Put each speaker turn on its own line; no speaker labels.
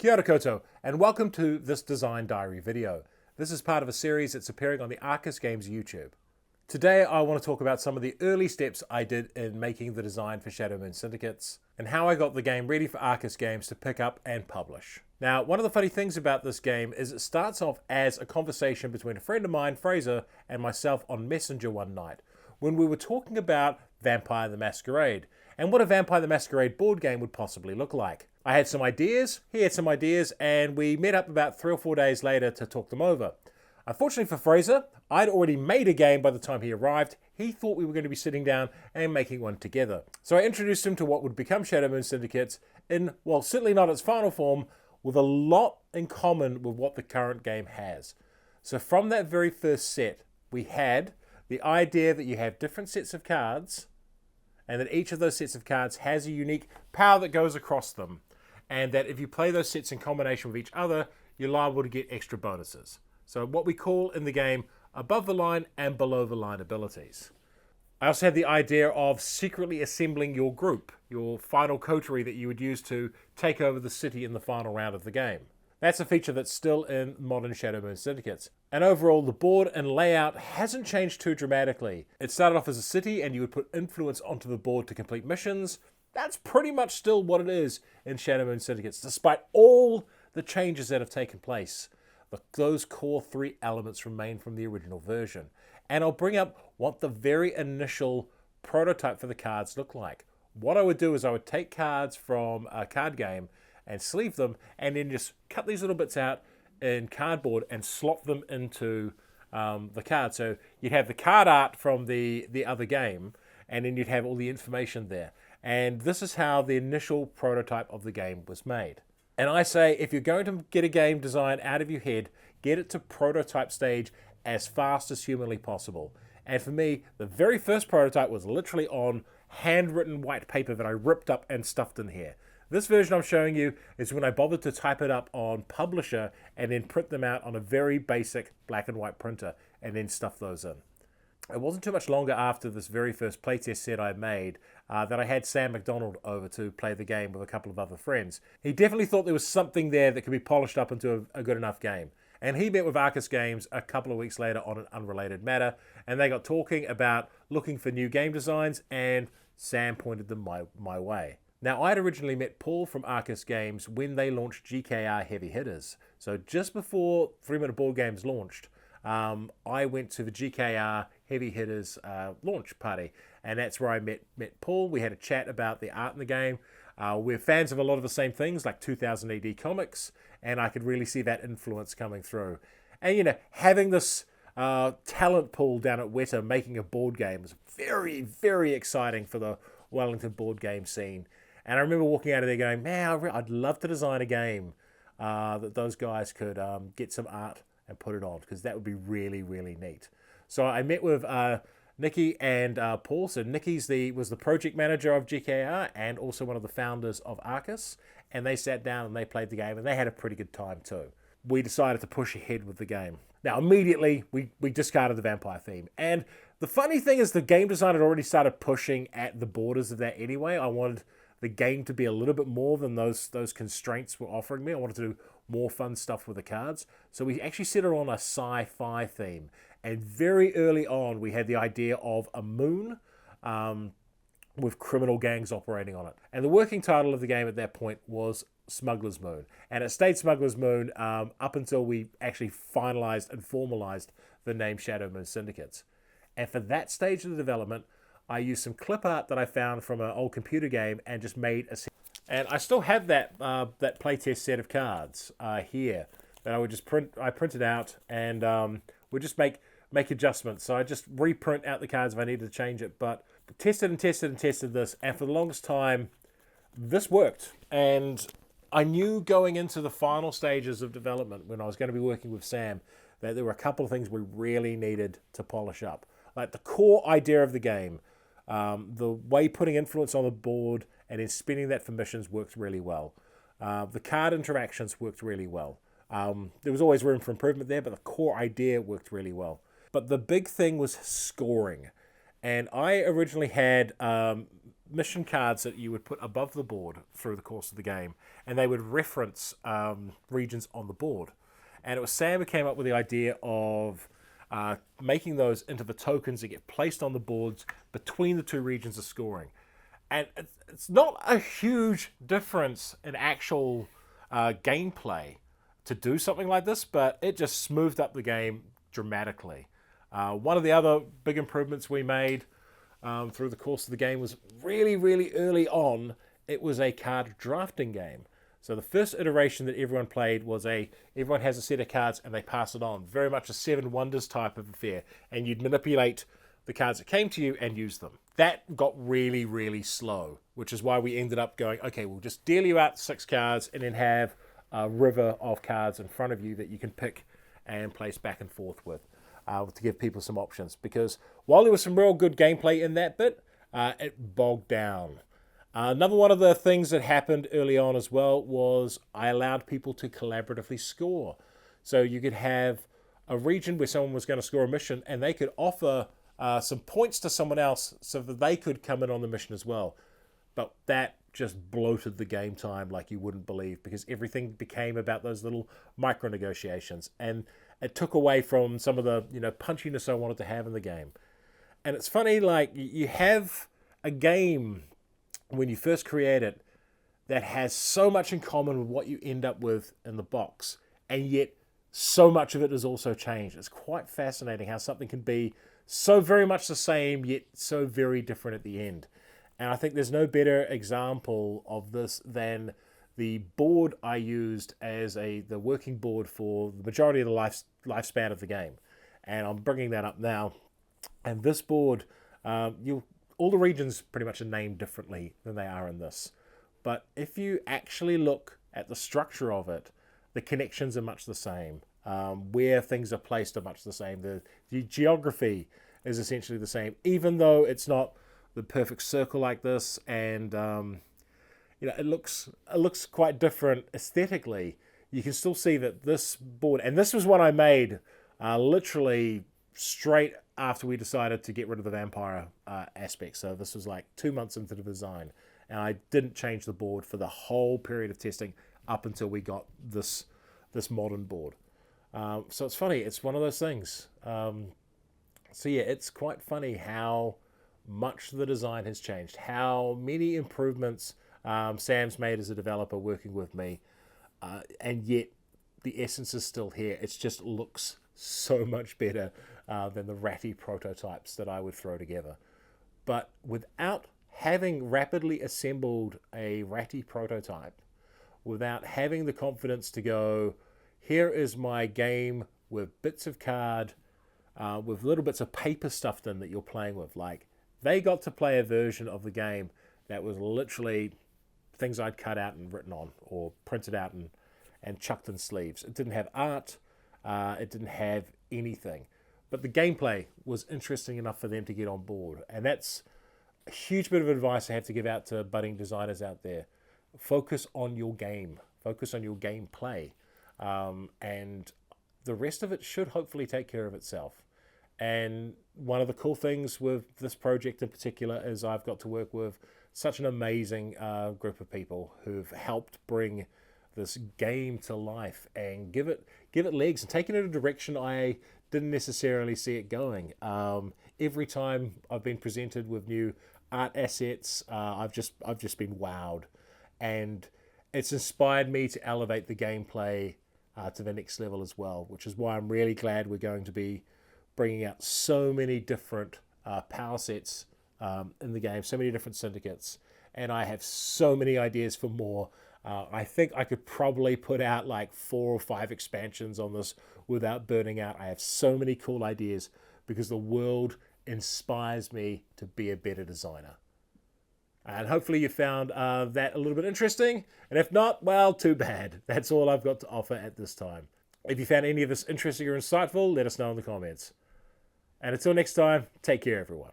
Kia ora koutou, and welcome to this design diary video. This is part of a series that's appearing on the Arkus Games YouTube. Today I want to talk about some of the early steps I did in making the design for Shadow Moon Syndicates, and how I got the game ready for Arkus Games to pick up and publish. Now, one of the funny things about this game is it starts off as a conversation between a friend of mine, Fraser, and myself on Messenger one night, when we were talking about Vampire the Masquerade, and what a Vampire the Masquerade board game would possibly look like. I had some ideas, he had some ideas, and we met up about 3 or 4 days later to talk them over. Unfortunately for Fraser, I'd already made a game by the time he arrived. He thought we were going to be sitting down and making one together. So I introduced him to what would become Shadow Moon Syndicates in, well, certainly not its final form, with a lot in common with what the current game has. So from that very first set, we had the idea that you have different sets of cards, and that each of those sets of cards has a unique power that goes across them, and that if you play those sets in combination with each other, you're liable to get extra bonuses. So what we call in the game above the line and below the line abilities. I also had the idea of secretly assembling your group, your final coterie that you would use to take over the city in the final round of the game. That's a feature that's still in modern Shadow Moon Syndicates. And overall, the board and layout hasn't changed too dramatically. It started off as a city and you would put influence onto the board to complete missions. That's pretty much still what it is in Shadow Moon Syndicates, despite all the changes that have taken place. Those core 3 elements remain from the original version. And I'll bring up what the very initial prototype for the cards looked like. What I would do is I would take cards from a card game and sleeve them, and then just cut these little bits out in cardboard and slot them into the card. So you'd have the card art from the other game, and then you'd have all the information there. And this is how the initial prototype of the game was made. And I say, if you're going to get a game design out of your head, get it to prototype stage as fast as humanly possible. And for me, the very first prototype was literally on handwritten white paper that I ripped up and stuffed in here. This version I'm showing you is when I bothered to type it up on Publisher and then print them out on a very basic black and white printer and then stuff those in. It wasn't too much longer after this very first playtest set I made that I had Sam McDonald over to play the game with a couple of other friends. He definitely thought there was something there that could be polished up into a good enough game. And he met with Arkus Games a couple of weeks later on an unrelated matter, and they got talking about looking for new game designs, and Sam pointed them my way. Now, I'd originally met Paul from Arkus Games when they launched GKR Heavy Hitters. So just before 3 Minute Board Games launched, I went to the GKR Heavy Hitters launch party, and that's where I met Paul. We had a chat about the art in the game. We're fans of a lot of the same things, like 2000 AD comics, and I could really see that influence coming through. And, you know, having this talent pool down at Weta making a board game was very, very exciting for the Wellington board game scene. And I remember walking out of there going, man, I'd love to design a game that those guys could get some art and put it on, because that would be really, really neat. So I met with Nikki and Paul. So Nikki was the project manager of GKR and also one of the founders of Arkus. And they sat down and they played the game, and they had a pretty good time too. We decided to push ahead with the game. Now, immediately, we discarded the vampire theme. And the funny thing is the game design had already started pushing at the borders of that anyway. I wanted the game to be a little bit more than those constraints were offering me. I wanted to do more fun stuff with the cards. So we actually set it on a sci-fi theme. And very early on, we had the idea of a moon with criminal gangs operating on it. And the working title of the game at that point was Smuggler's Moon. And it stayed Smuggler's Moon up until we actually finalized and formalized the name Shadow Moon Syndicates. And for that stage of the development, I used some clip art that I found from an old computer game and just made a... And I still have that playtest set of cards here that I would just print. I printed out and would just make adjustments. So I just reprint out the cards if I needed to change it. But tested and tested and tested this, and for the longest time, this worked. And I knew going into the final stages of development, when I was going to be working with Sam, that there were a couple of things we really needed to polish up. Like the core idea of the game, the way putting influence on the board and then spinning that for missions worked really well. The card interactions worked really well. There was always room for improvement there, but the core idea worked really well. But the big thing was scoring. And I originally had mission cards that you would put above the board through the course of the game, and they would reference regions on the board. And it was Sam who came up with the idea of making those into the tokens that get placed on the boards between the two regions of scoring. And it's not a huge difference in actual gameplay to do something like this, but it just smoothed up the game dramatically. One of the other big improvements we made through the course of the game was really, really early on, it was a card drafting game. So the first iteration that everyone played was everyone has a set of cards and they pass it on. Very much a Seven Wonders type of affair. And you'd manipulate the cards that came to you and use them. That got really, really slow, which is why we ended up going, okay, we'll just deal you out 6 cards and then have a river of cards in front of you that you can pick and place back and forth with to give people some options. Because while there was some real good gameplay in that bit, it bogged down. Another one of the things that happened early on as well was I allowed people to collaboratively score. So you could have a region where someone was going to score a mission and they could offer some points to someone else so that they could come in on the mission as well. But that just bloated the game time like you wouldn't believe, because everything became about those little micro negotiations, and it took away from some of the punchiness I wanted to have in the game. And it's funny, like, you have a game when you first create it that has so much in common with what you end up with in the box, and yet so much of it is also changed. It's quite fascinating how something can be so very much the same yet so very different at the end. And I think there's no better example of this than the board I used as the working board for the majority of the lifespan of the game. And I'm bringing that up now. And this board, all the regions pretty much are named differently than they are in this. But if you actually look at the structure of it, the connections are much the same. Where things are placed are much the same. The geography is essentially the same, even though it's not the perfect circle like this, and it looks quite different aesthetically. You can still see that this board, and this was one I made literally straight after we decided to get rid of the vampire aspect. So this was like 2 months into the design, and I didn't change the board for the whole period of testing up until we got this modern board. So it's funny, it's one of those things. So yeah, it's quite funny how much the design has changed, how many improvements Sam's made as a developer working with me, and yet the essence is still here. It just looks so much better than the ratty prototypes that I would throw together. But without having rapidly assembled a ratty prototype, without having the confidence to go, here is my game with bits of card, with little bits of paper stuffed in that you're playing with. Like, they got to play a version of the game that was literally things I'd cut out and written on, or printed out and chucked in sleeves. It didn't have art, it didn't have anything. But the gameplay was interesting enough for them to get on board. And that's a huge bit of advice I have to give out to budding designers out there. Focus on your game. Focus on your gameplay. And the rest of it should hopefully take care of itself. And one of the cool things with this project in particular is I've got to work with such an amazing group of people who've helped bring this game to life and give it legs and take it in a direction I didn't necessarily see it going. Every time I've been presented with new art assets, I've just been wowed, and it's inspired me to elevate the gameplay to the next level as well, which is why I'm really glad we're going to be bringing out so many different power sets in the game, so many different syndicates, and I have so many ideas for more. I think I could probably put out like 4 or 5 expansions on this without burning out. I have so many cool ideas because the world inspires me to be a better designer. And hopefully you found that a little bit interesting. And if not, well, too bad. That's all I've got to offer at this time. If you found any of this interesting or insightful, let us know in the comments. And until next time, take care, everyone.